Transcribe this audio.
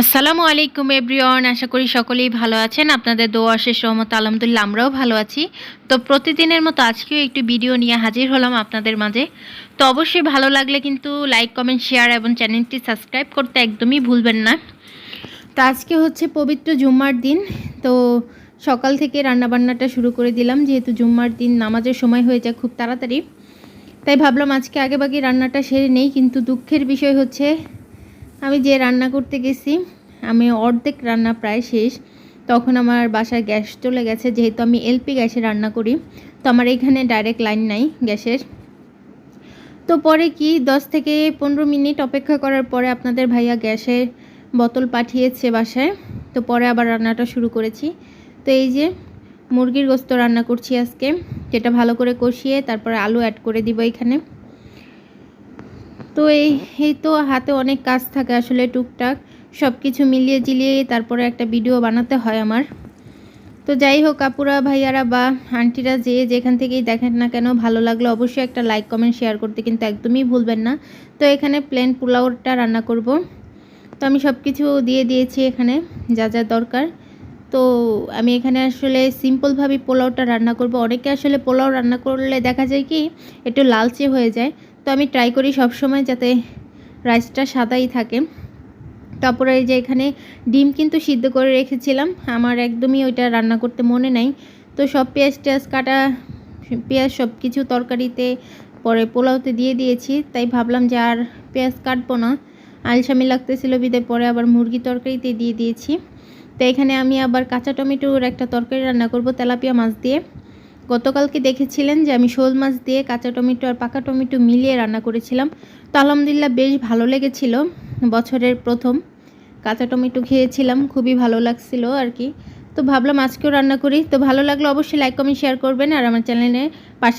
আসসালামু আলাইকুম এভরিওয়ান, আশা করি সকলেই ভালো আছেন। আপনাদের দোয়া শেষ রহমত আলহামদুলিল্লাহ আমরাও ভালো আছি। তো প্রতিদিনের মতো আজকেও একটি ভিডিও নিয়ে হাজির হলাম আপনাদের মাঝে। তো অবশ্যই ভালো লাগলে কিন্তু লাইক, কমেন্ট, শেয়ার এবং চ্যানেলটি সাবস্ক্রাইব করতে একদমই ভুলবেন না। তো আজকে হচ্ছে পবিত্র জুম্মার দিন। তো সকাল থেকে রান্নাবান্নাটা শুরু করে দিলাম, যেহেতু জুম্মার দিন নামাজের সময় হয়ে যায় খুব তাড়াতাড়ি, তাই ভাবলাম আজকে আগেভাগে রান্নাটা সেরে নেই। কিন্তু দুঃখের বিষয় হচ্ছে আমি যে রান্না করতে গেছি আমি অর্ধেক রান্না প্রায় শেষ, তখন আমার বাসায় গ্যাস চলে গেছে। যেহেতু আমি এলপি গ্যাসে রান্না করি, তো আমার এখানে ডাইরেক্ট লাইন নাই গ্যাসের। তো পরে কি 10 থেকে 15 মিনিট অপেক্ষা করার পরে আপনাদের ভাইয়া গ্যাসের বোতল পাঠিয়েছে বাসায়। তো পরে আবার রান্নাটা শুরু করেছি। তো এই যে মুরগির গোস্ত রান্না করছি আজকে, যেটা ভালো করে কষিয়ে তারপরে আলু অ্যাড করে দিব এখানে। তো এই তো হাতে অনেক কাজ থাকে আসলে, টুকটাক সব কিছু মিলিয়ে জিলিয়ে তারপরে একটা ভিডিও বানাতে হয় আমার। তো যাই হোক, আপুরা, ভাইয়ারা বা আন্টিরা যেখান থেকেই দেখেন না কেন, ভালো লাগলে অবশ্যই একটা লাইক, কমেন্ট, শেয়ার করতে কিন্তু একদমই ভুলবেন না। তো এখানে প্লেন পোলাওটা রান্না করব। তো আমি সব কিছু দিয়ে দিয়েছি এখানে যা যা দরকার। তো আমি এখানে আসলে সিম্পলভাবে পোলাওটা রান্না করব। অনেকে আসলে পোলাও রান্না করলে দেখা যায় কি একটু লালচে হয়ে যায়। তো আমি ট্রাই করি সবসময় যাতে রাইসটা সাদাই থাকে। তারপরে এই যে এখানে ডিম কিন্তু সিদ্ধ করে রেখেছিলাম, আমার একদমই ওইটা রান্না করতে মনে নাই। তো সব পেঁয়াজ টেয়াজ কাটা, পেঁয়াজ সব কিছু তরকারিতে পরে পোলাওতে দিয়ে দিয়েছি। তাই ভাবলাম যে আর পেঁয়াজ কাটবো না, আলসামি লাগতেছিল বিদায় পরে আবার মুরগি তরকারিতে দিয়ে দিয়েছি। তো এখানে আমি আবার কাঁচা টমেটোর একটা তরকারি রান্না করব তেলাপিয়া মাছ দিয়ে। গতকালকে দেখেছিলেন যে আমি শোল মাছ দিয়ে কাঁচা টমেটো আর পাকা টমেটো মিলিয়ে রান্না করেছিলাম। তো আলহামদুলিল্লাহ বেশ ভালো লেগেছিল। বছরের প্রথম কাঁচা টমেটো খেয়েছিলাম, খুবই ভালো লাগছিল আর কি। তো ভাবলাম আজকেও রান্না করি। তো ভালো লাগলে অবশ্যই লাইক, কমেন্ট, শেয়ার করবেন আর আমার চ্যানেলে পাশে